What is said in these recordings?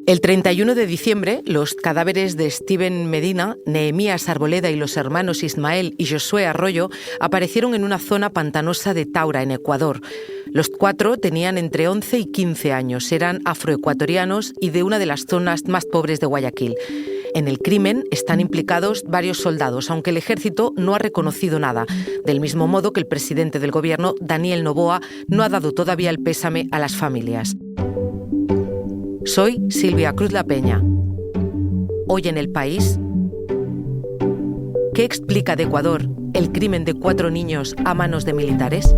El 31 de diciembre, los cadáveres de Steven Medina, Nehemías Arboleda y los hermanos Ismael y Josué Arroyo aparecieron en una zona pantanosa de Taura, en Ecuador. Los 4 tenían entre 11 y 15 años, eran afroecuatorianos y de una de las zonas más pobres de Guayaquil. En el crimen están implicados varios soldados, aunque el ejército no ha reconocido nada, del mismo modo que el presidente del gobierno, Daniel Noboa, no ha dado todavía el pésame a las familias. Soy Silvia Cruz La Peña. Hoy en El País, ¿qué explica de Ecuador el crimen de 4 niños a manos de militares?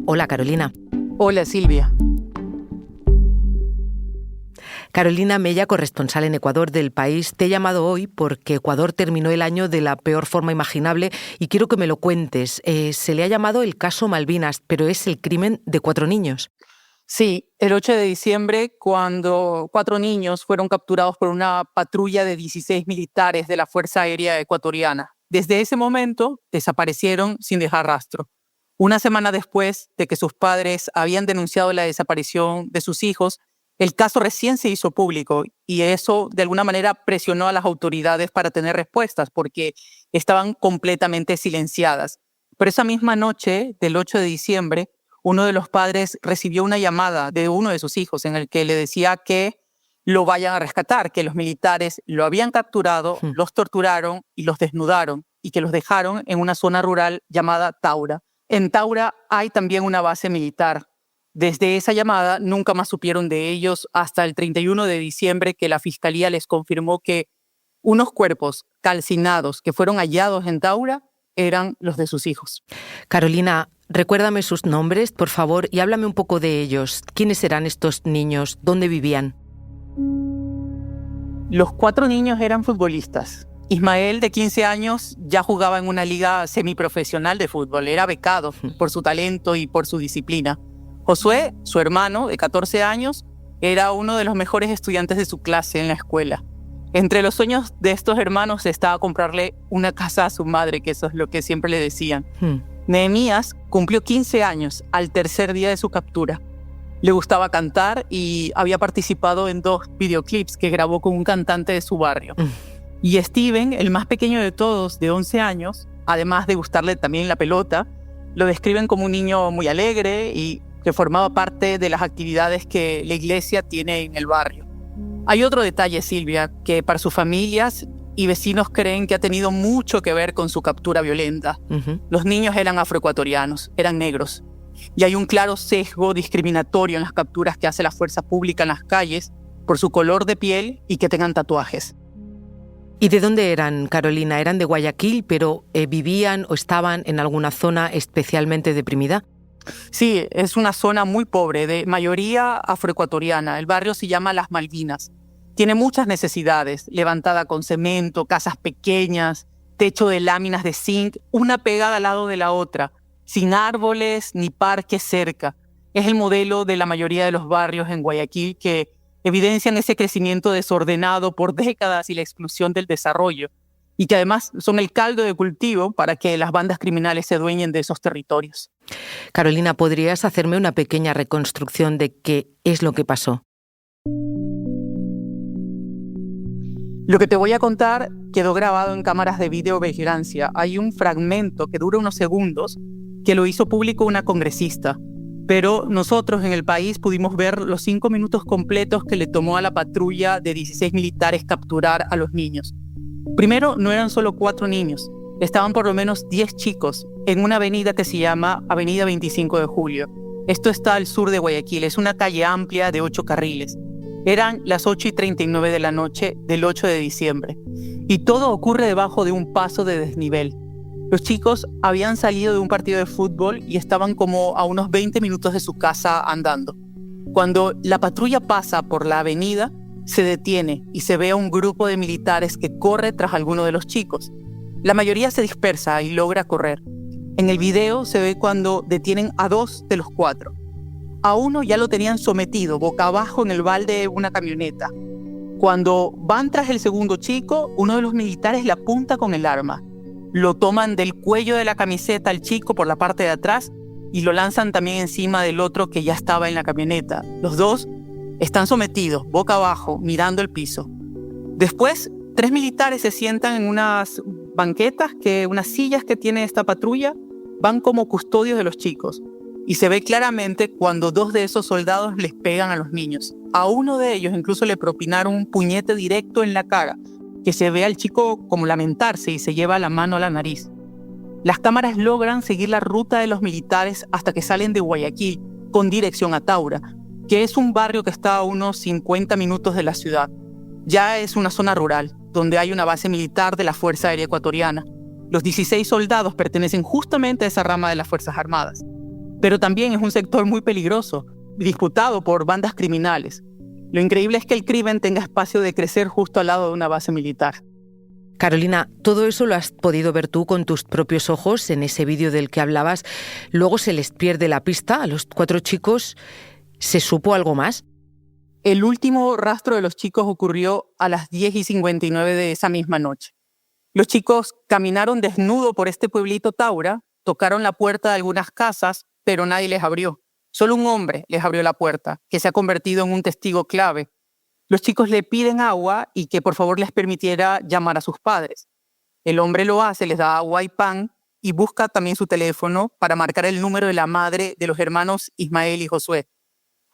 Hola, Carolina. Hola, Silvia. Carolina Mella, corresponsal en Ecuador del País, te he llamado hoy porque Ecuador terminó el año de la peor forma imaginable y quiero que me lo cuentes. Se le ha llamado el caso Malvinas, pero es el crimen de 4 niños. Sí, el 8 de diciembre, cuando 4 niños fueron capturados por una patrulla de 16 militares de la Fuerza Aérea Ecuatoriana. Desde ese momento, desaparecieron sin dejar rastro. Una semana después de que sus padres habían denunciado la desaparición de sus hijos, el caso recién se hizo público y eso de alguna manera presionó a las autoridades para tener respuestas porque estaban completamente silenciadas. Pero esa misma noche del 8 de diciembre, uno de los padres recibió una llamada de uno de sus hijos en el que le decía que lo vayan a rescatar, que los militares lo habían capturado, los torturaron y los desnudaron y que los dejaron en una zona rural llamada Taura. En Taura hay también una base militar. Desde esa llamada nunca más supieron de ellos hasta el 31 de diciembre que la Fiscalía les confirmó que unos cuerpos calcinados que fueron hallados en Taura eran los de sus hijos. Carolina, recuérdame sus nombres, por favor, y háblame un poco de ellos. ¿Quiénes eran estos niños? ¿Dónde vivían? Los 4 niños eran futbolistas. Ismael, de 15 años, ya jugaba en una liga semiprofesional de fútbol. Era becado por su talento y por su disciplina. Josué, su hermano, de 14 años, era uno de los mejores estudiantes de su clase en la escuela. Entre los sueños de estos hermanos estaba comprarle una casa a su madre, que eso es lo que siempre le decían. Nehemías cumplió 15 años al tercer día de su captura. Le gustaba cantar y había participado en 2 videoclips que grabó con un cantante de su barrio. Y Steven, el más pequeño de todos, de 11 años, además de gustarle también la pelota, lo describen como un niño muy alegre y que formaba parte de las actividades que la iglesia tiene en el barrio. Hay otro detalle, Silvia, que para sus familias y vecinos creen que ha tenido mucho que ver con su captura violenta. Los niños eran afroecuatorianos, eran negros. Y hay un claro sesgo discriminatorio en las capturas que hace la fuerza pública en las calles por su color de piel y que tengan tatuajes. ¿Y de dónde eran, Carolina? ¿Eran de Guayaquil, pero vivían o estaban en alguna zona especialmente deprimida? Sí, es una zona muy pobre, de mayoría afroecuatoriana. El barrio se llama Las Malvinas. Tiene muchas necesidades, levantada con cemento, casas pequeñas, techo de láminas de zinc, una pegada al lado de la otra, sin árboles ni parques cerca. Es el modelo de la mayoría de los barrios en Guayaquil que evidencian ese crecimiento desordenado por décadas y la exclusión del desarrollo, y que además son el caldo de cultivo para que las bandas criminales se adueñen de esos territorios. Carolina, ¿podrías hacerme una pequeña reconstrucción de qué es lo que pasó? Lo que te voy a contar quedó grabado en cámaras de videovigilancia. Hay un fragmento que dura unos segundos que lo hizo público una congresista, pero nosotros en El País pudimos ver los 5 minutos completos que le tomó a la patrulla de 16 militares capturar a los niños. Primero, no eran solo 4 niños, estaban por lo menos 10 chicos en una avenida que se llama Avenida 25 de Julio. Esto está al sur de Guayaquil, es una calle amplia de 8 carriles. Eran las 8:39 de la noche del 8 de diciembre y todo ocurre debajo de un paso de desnivel. Los chicos habían salido de un partido de fútbol y estaban como a unos 20 minutos de su casa andando. Cuando la patrulla pasa por la avenida, se detiene y se ve a un grupo de militares que corre tras alguno de los chicos. La mayoría se dispersa y logra correr. En el video se ve cuando detienen a 2 de los 4. A uno ya lo tenían sometido boca abajo en el balde de una camioneta. Cuando van tras el segundo chico, uno de los militares le apunta con el arma. Lo toman del cuello de la camiseta al chico por la parte de atrás y lo lanzan también encima del otro que ya estaba en la camioneta. Los dos están sometidos, boca abajo, mirando el piso. Después, 3 militares se sientan en unas banquetas, unas sillas que tiene esta patrulla, van como custodios de los chicos. Y se ve claramente cuando 2 de esos soldados les pegan a los niños. A uno de ellos incluso le propinaron un puñete directo en la cara, que se ve al chico como lamentarse y se lleva la mano a la nariz. Las cámaras logran seguir la ruta de los militares hasta que salen de Guayaquil con dirección a Taura, que es un barrio que está a unos 50 minutos de la ciudad. Ya es una zona rural, donde hay una base militar de la Fuerza Aérea Ecuatoriana. Los 16 soldados pertenecen justamente a esa rama de las Fuerzas Armadas. Pero también es un sector muy peligroso, disputado por bandas criminales. Lo increíble es que el crimen tenga espacio de crecer justo al lado de una base militar. Carolina, todo eso lo has podido ver tú con tus propios ojos en ese vídeo del que hablabas. Luego se les pierde la pista a los 4 chicos. ¿Se supo algo más? El último rastro de los chicos ocurrió a las 10:59 de esa misma noche. Los chicos caminaron desnudos por este pueblito Taura, tocaron la puerta de algunas casas, pero nadie les abrió. Solo un hombre les abrió la puerta, que se ha convertido en un testigo clave. Los chicos le piden agua y que por favor les permitiera llamar a sus padres. El hombre lo hace, les da agua y pan y busca también su teléfono para marcar el número de la madre de los hermanos Ismael y Josué.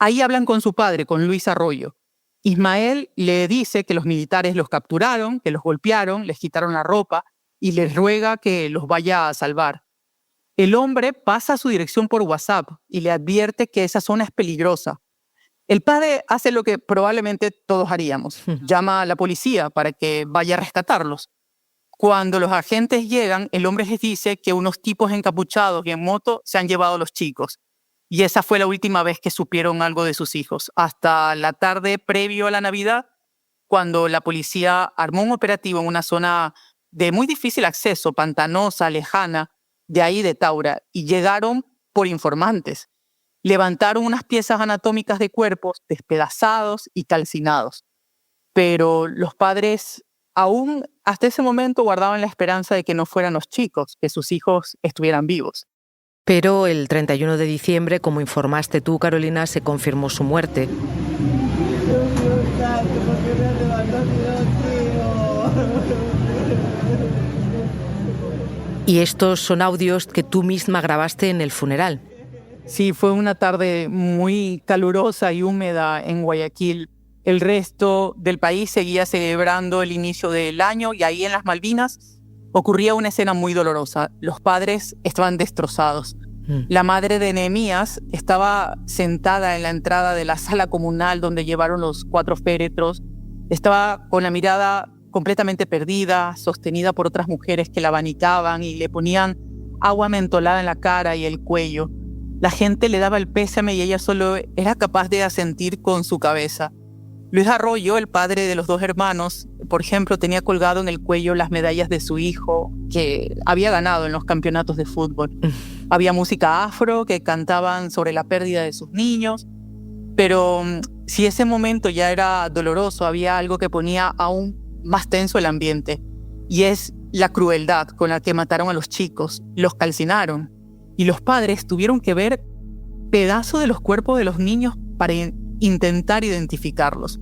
Ahí hablan con su padre, con Luis Arroyo. Ismael le dice que los militares los capturaron, que los golpearon, les quitaron la ropa y les ruega que los vaya a salvar. El hombre pasa su dirección por WhatsApp y le advierte que esa zona es peligrosa. El padre hace lo que probablemente todos haríamos. Llama a la policía para que vaya a rescatarlos. Cuando los agentes llegan, el hombre les dice que unos tipos encapuchados y en moto se han llevado a los chicos. Y esa fue la última vez que supieron algo de sus hijos. Hasta la tarde previo a la Navidad, cuando la policía armó un operativo en una zona de muy difícil acceso, pantanosa, lejana, de ahí de Taura, y llegaron por informantes. Levantaron unas piezas anatómicas de cuerpos despedazados y calcinados. Pero los padres aún hasta ese momento guardaban la esperanza de que no fueran los chicos, que sus hijos estuvieran vivos. Pero el 31 de diciembre, como informaste tú, Carolina, se confirmó su muerte. Y estos son audios que tú misma grabaste en el funeral. Sí, fue una tarde muy calurosa y húmeda en Guayaquil. El resto del país seguía celebrando el inicio del año y ahí en las Malvinas ocurría una escena muy dolorosa. Los padres estaban destrozados. La madre de Nehemías estaba sentada en la entrada de la sala comunal donde llevaron los 4 féretros. Estaba con la mirada completamente perdida, sostenida por otras mujeres que la abanicaban y le ponían agua mentolada en la cara y el cuello. La gente le daba el pésame y ella solo era capaz de asentir con su cabeza. Luis Arroyo, el padre de los 2 hermanos, por ejemplo, tenía colgado en el cuello las medallas de su hijo que había ganado en los campeonatos de fútbol. Había música afro que cantaban sobre la pérdida de sus niños, pero si ese momento ya era doloroso, había algo que ponía aún más tenso el ambiente, y es la crueldad con la que mataron a los chicos, los calcinaron, y los padres tuvieron que ver pedazos de los cuerpos de los niños para intentar identificarlos.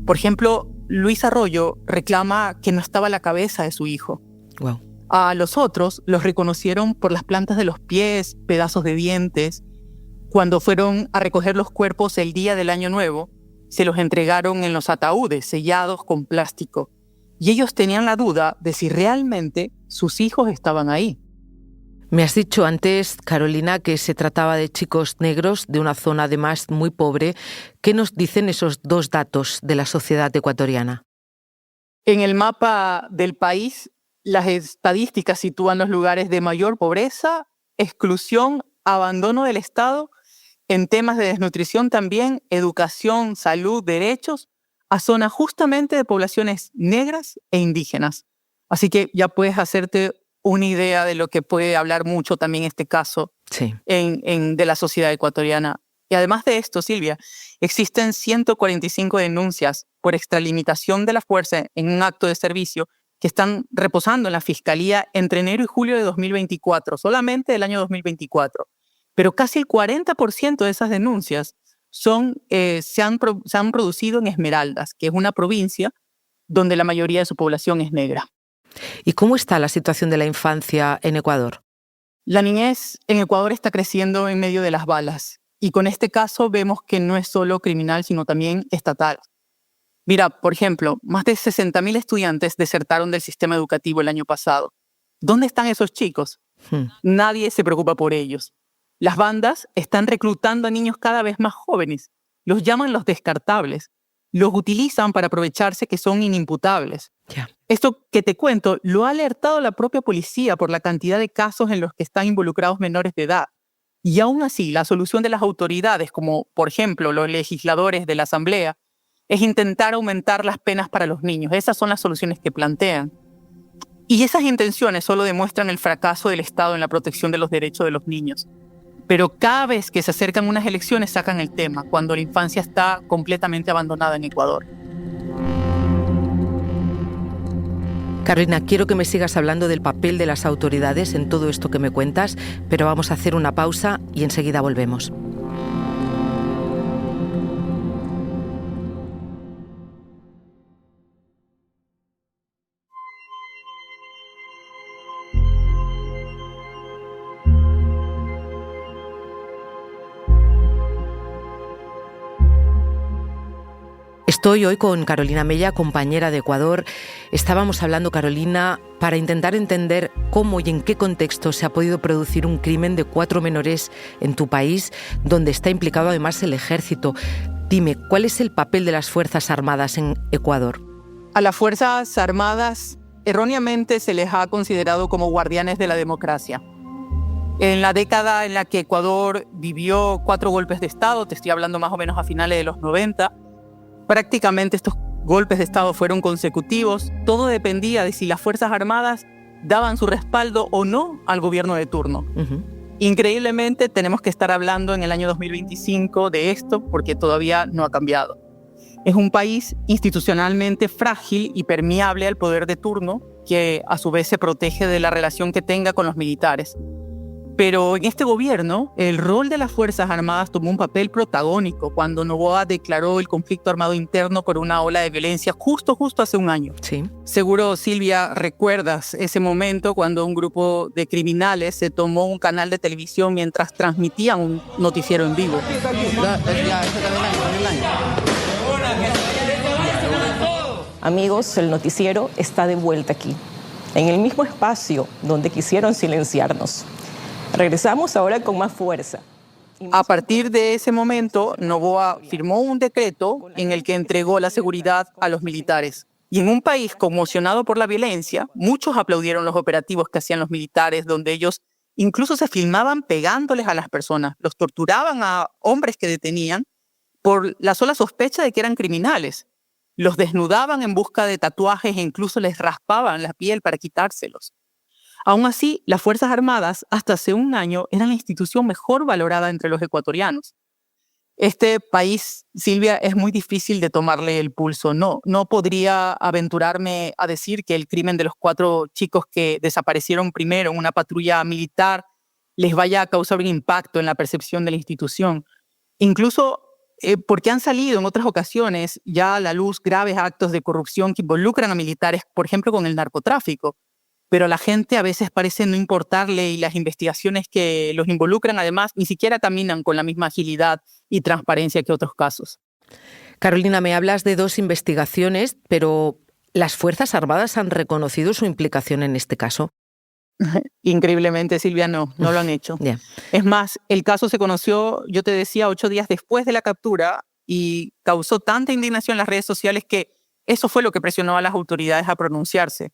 Por ejemplo, Luis Arroyo reclama que no estaba la cabeza de su hijo. Wow. A los otros los reconocieron por las plantas de los pies, pedazos de dientes. Cuando fueron a recoger los cuerpos el día del Año Nuevo, se los entregaron en los ataúdes sellados con plástico. Y ellos tenían la duda de si realmente sus hijos estaban ahí. Me has dicho antes, Carolina, que se trataba de chicos negros de una zona además muy pobre. ¿Qué nos dicen esos 2 datos de la sociedad ecuatoriana? En el mapa del país, las estadísticas sitúan los lugares de mayor pobreza, exclusión, abandono del Estado, en temas de desnutrición también, educación, salud, derechos, a zonas justamente de poblaciones negras e indígenas. Así que ya puedes hacerte una idea de lo que puede hablar mucho también este caso sí. de la sociedad ecuatoriana. Y además de esto, Silvia, existen 145 denuncias por extralimitación de la fuerza en un acto de servicio que están reposando en la Fiscalía entre enero y julio de 2024, solamente del año 2024. Pero casi el 40% de esas denuncias se han producido en Esmeraldas, que es una provincia donde la mayoría de su población es negra. ¿Y cómo está la situación de la infancia en Ecuador? La niñez en Ecuador está creciendo en medio de las balas. Y con este caso vemos que no es solo criminal, sino también estatal. Mira, por ejemplo, más de 60.000 estudiantes desertaron del sistema educativo el año pasado. ¿Dónde están esos chicos? Nadie se preocupa por ellos. Las bandas están reclutando a niños cada vez más jóvenes. Los llaman los descartables. Los utilizan para aprovecharse que son inimputables. Yeah. Esto que te cuento lo ha alertado la propia policía por la cantidad de casos en los que están involucrados menores de edad. Y aún así, la solución de las autoridades, como por ejemplo los legisladores de la Asamblea, es intentar aumentar las penas para los niños. Esas son las soluciones que plantean. Y esas intenciones solo demuestran el fracaso del Estado en la protección de los derechos de los niños. Pero cada vez que se acercan unas elecciones sacan el tema, cuando la infancia está completamente abandonada en Ecuador. Carolina, quiero que me sigas hablando del papel de las autoridades en todo esto que me cuentas, pero vamos a hacer una pausa y enseguida volvemos. Estoy hoy con Carolina Mella, compañera de Ecuador. Estábamos hablando, Carolina, para intentar entender cómo y en qué contexto se ha podido producir un crimen de 4 menores en tu país, donde está implicado además el ejército. Dime, ¿cuál es el papel de las Fuerzas Armadas en Ecuador? A las Fuerzas Armadas erróneamente se les ha considerado como guardianes de la democracia. En la década en la que Ecuador vivió 4 golpes de Estado, te estoy hablando más o menos a finales de los 90, prácticamente estos golpes de Estado fueron consecutivos. Todo dependía de si las Fuerzas Armadas daban su respaldo o no al gobierno de turno. Increíblemente, tenemos que estar hablando en el año 2025 de esto porque todavía no ha cambiado. Es un país institucionalmente frágil y permeable al poder de turno, que a su vez se protege de la relación que tenga con los militares. Pero en este gobierno, el rol de las Fuerzas Armadas tomó un papel protagónico cuando Noboa declaró el conflicto armado interno por una ola de violencia justo hace un año. Sí. Seguro, Silvia, recuerdas ese momento cuando un grupo de criminales se tomó un canal de televisión mientras transmitían un noticiero en vivo. Amigos, el noticiero está de vuelta aquí, en el mismo espacio donde quisieron silenciarnos. Regresamos ahora con más fuerza. A partir de ese momento, Noboa firmó un decreto en el que entregó la seguridad a los militares. Y en un país conmocionado por la violencia, muchos aplaudieron los operativos que hacían los militares, donde ellos incluso se filmaban pegándoles a las personas. Los torturaban a hombres que detenían por la sola sospecha de que eran criminales. Los desnudaban en busca de tatuajes e incluso les raspaban la piel para quitárselos. Aún así, las Fuerzas Armadas, hasta hace un año, eran la institución mejor valorada entre los ecuatorianos. Este país, Silvia, es muy difícil de tomarle el pulso. No podría aventurarme a decir que el crimen de los 4 chicos que desaparecieron primero en una patrulla militar les vaya a causar un impacto en la percepción de la institución. Incluso porque han salido en otras ocasiones ya a la luz graves actos de corrupción que involucran a militares, por ejemplo, con el narcotráfico. Pero a la gente a veces parece no importarle y las investigaciones que los involucran, además, ni siquiera caminan con la misma agilidad y transparencia que otros casos. Carolina, me hablas de 2 investigaciones, pero ¿las Fuerzas Armadas han reconocido su implicación en este caso? Increíblemente, Silvia, no lo han hecho. Yeah. Es más, el caso se conoció, yo te decía, 8 días después de la captura y causó tanta indignación en las redes sociales que eso fue lo que presionó a las autoridades a pronunciarse.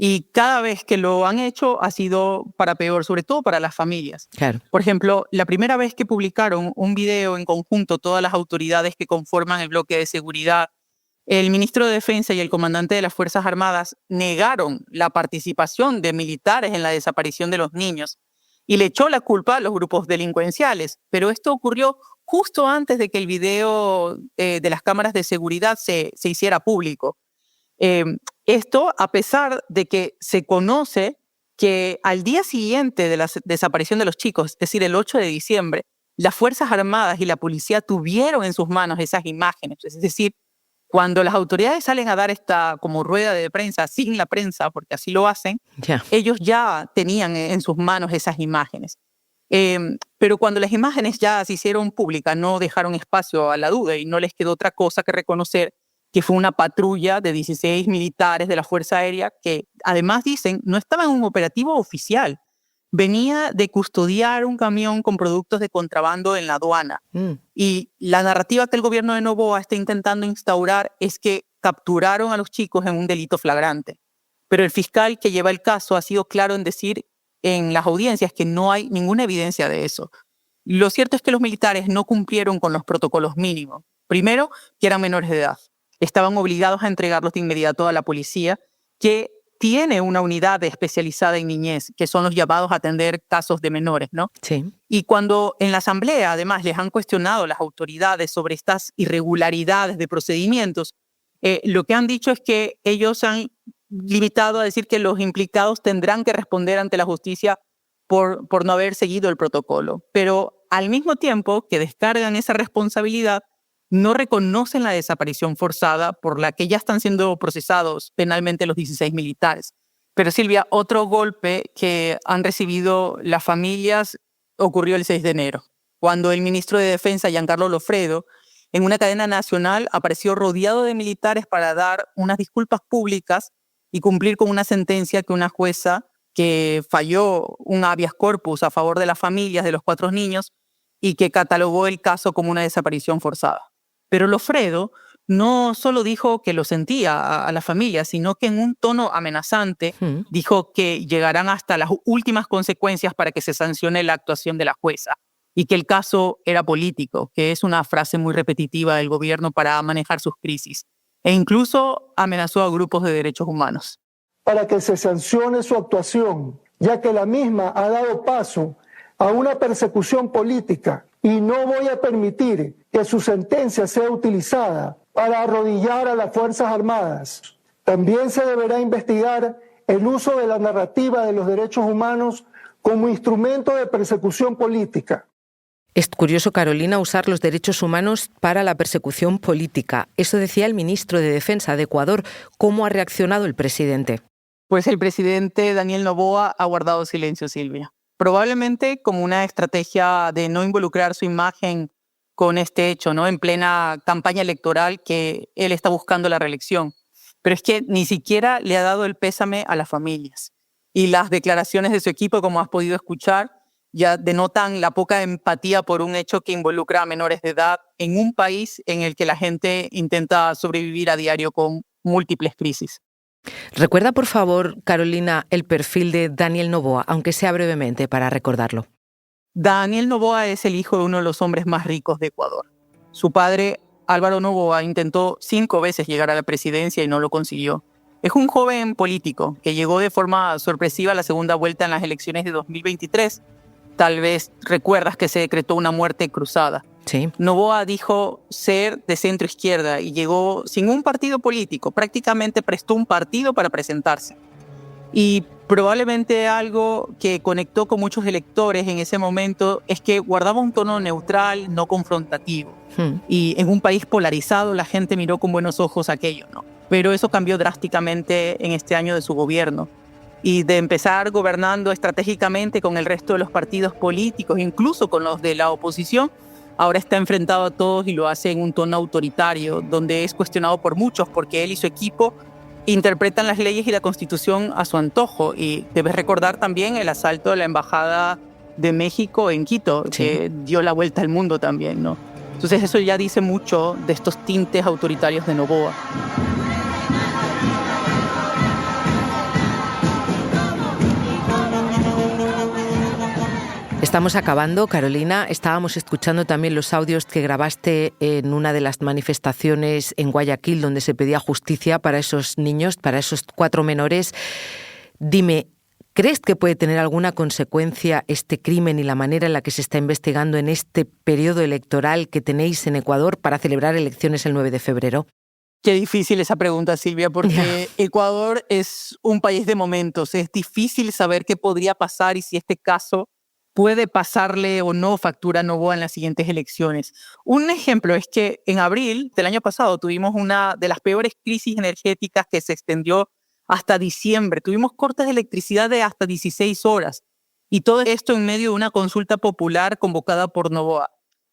Y cada vez que lo han hecho ha sido para peor, sobre todo para las familias. Claro. Por ejemplo, la primera vez que publicaron un video en conjunto todas las autoridades que conforman el bloque de seguridad, el ministro de Defensa y el comandante de las Fuerzas Armadas negaron la participación de militares en la desaparición de los niños y le echó la culpa a los grupos delincuenciales. Pero esto ocurrió justo antes de que el video de las cámaras de seguridad se hiciera público. Esto a pesar de que se conoce que al día siguiente de la desaparición de los chicos, es decir, el 8 de diciembre, las Fuerzas Armadas y la policía tuvieron en sus manos esas imágenes. Es decir, cuando las autoridades salen a dar esta como rueda de prensa sin la prensa, porque así lo hacen, ellos ya tenían en sus manos esas imágenes. Pero cuando las imágenes ya se hicieron públicas, no dejaron espacio a la duda y no les quedó otra cosa que reconocer que fue una patrulla de 16 militares de la Fuerza Aérea que, además dicen, no estaba en un operativo oficial. Venía de custodiar un camión con productos de contrabando en la aduana. Y la narrativa que el gobierno de Noboa está intentando instaurar es que capturaron a los chicos en un delito flagrante. Pero el fiscal que lleva el caso ha sido claro en decir en las audiencias que no hay ninguna evidencia de eso. Lo cierto es que los militares no cumplieron con los protocolos mínimos. Primero, que eran menores de edad. Estaban obligados a entregarlos de inmediato a la policía, que tiene una unidad especializada en niñez, que son los llamados a atender casos de menores, ¿no? Sí. Y cuando en la asamblea, además, les han cuestionado las autoridades sobre estas irregularidades de procedimientos, lo que han dicho es que ellos han limitado a decir que los implicados tendrán que responder ante la justicia por no haber seguido el protocolo. Pero al mismo tiempo que descargan esa responsabilidad, no reconocen la desaparición forzada por la que ya están siendo procesados penalmente los 16 militares. Pero Silvia, otro golpe que han recibido las familias ocurrió el 6 de enero, cuando el ministro de Defensa, Giancarlo Loffredo, en una cadena nacional apareció rodeado de militares para dar unas disculpas públicas y cumplir con una sentencia que una jueza que falló un habeas corpus a favor de las familias de los 4 niños y que catalogó el caso como una desaparición forzada. Pero Loffredo no solo dijo que lo sentía a la familia, sino que en un tono amenazante dijo que llegarán hasta las últimas consecuencias para que se sancione la actuación de la jueza y que el caso era político, que es una frase muy repetitiva del gobierno para manejar sus crisis. E incluso amenazó a grupos de derechos humanos. Para que se sancione su actuación, ya que la misma ha dado paso a una persecución política y no voy a permitir que su sentencia sea utilizada para arrodillar a las Fuerzas Armadas. También se deberá investigar el uso de la narrativa de los derechos humanos como instrumento de persecución política. Es curioso, Carolina, usar los derechos humanos para la persecución política. Eso decía el ministro de Defensa de Ecuador. ¿Cómo ha reaccionado el presidente? Pues el presidente Daniel Noboa ha guardado silencio, Silvia. Probablemente como una estrategia de no involucrar su imagen con este hecho, ¿no? En plena campaña electoral que él está buscando la reelección. Pero es que ni siquiera le ha dado el pésame a las familias. Y las declaraciones de su equipo, como has podido escuchar, ya denotan la poca empatía por un hecho que involucra a menores de edad en un país en el que la gente intenta sobrevivir a diario con múltiples crisis. Recuerda, por favor, Carolina, el perfil de Daniel Noboa, aunque sea brevemente, para recordarlo. Daniel Noboa es el hijo de uno de los hombres más ricos de Ecuador. Su padre, Álvaro Noboa, intentó 5 veces llegar a la presidencia y no lo consiguió. Es un joven político que llegó de forma sorpresiva a la segunda vuelta en las elecciones de 2023. Tal vez recuerdas que se decretó una muerte cruzada. Sí. Noboa dijo ser de centro izquierda y llegó sin un partido político. Prácticamente prestó un partido para presentarse. Y probablemente algo que conectó con muchos electores en ese momento es que guardaba un tono neutral, no confrontativo. Y en un país polarizado la gente miró con buenos ojos aquello, ¿no? Pero eso cambió drásticamente en este año de su gobierno. Y de empezar gobernando estratégicamente con el resto de los partidos políticos, incluso con los de la oposición, ahora está enfrentado a todos y lo hace en un tono autoritario, donde es cuestionado por muchos porque él y su equipo interpretan las leyes y la Constitución a su antojo. Y debes recordar también el asalto de la Embajada de México en Quito, sí, que dio la vuelta al mundo también, ¿no? Entonces eso ya dice mucho de estos tintes autoritarios de Noboa. Estamos acabando, Carolina. Estábamos escuchando también los audios que grabaste en una de las manifestaciones en Guayaquil donde se pedía justicia para esos niños, para esos 4 menores. Dime, ¿Crees que puede tener alguna consecuencia este crimen y la manera en la que se está investigando en este periodo electoral que tenéis en Ecuador para celebrar elecciones el 9 de febrero? Qué difícil esa pregunta, Silvia, porque Ecuador es un país de momentos. Es difícil saber qué podría pasar y si este caso puede pasarle o no factura a Noboa en las siguientes elecciones. Un ejemplo es que en abril del año pasado tuvimos una de las peores crisis energéticas que se extendió hasta diciembre. Tuvimos cortes de electricidad de hasta 16 horas. Y todo esto en medio de una consulta popular convocada por Noboa.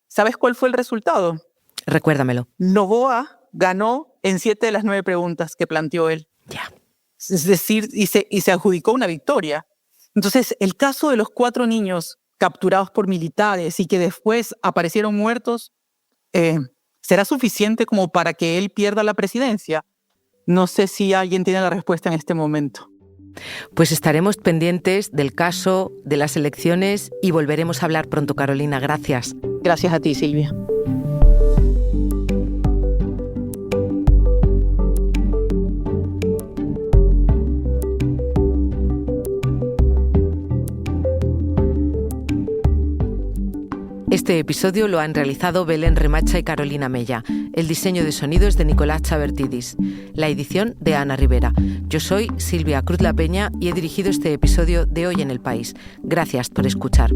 ¿Sabes cuál fue el resultado? Recuérdamelo. Noboa ganó en 7 de las 9 preguntas que planteó él. Ya. Es decir, y se adjudicó una victoria. Entonces, el caso de los 4 niños capturados por militares y que después aparecieron muertos, ¿será suficiente como para que él pierda la presidencia? No sé si alguien tiene la respuesta en este momento. Pues estaremos pendientes del caso, de las elecciones y volveremos a hablar pronto, Carolina. Gracias. Gracias a ti, Silvia. Este episodio lo han realizado Belén Remacha y Carolina Mella. El diseño de sonido es de Nicolás Chavertidis. La edición de Ana Rivera. Yo soy Silvia Cruz La Peña y he dirigido este episodio de Hoy en el País. Gracias por escuchar.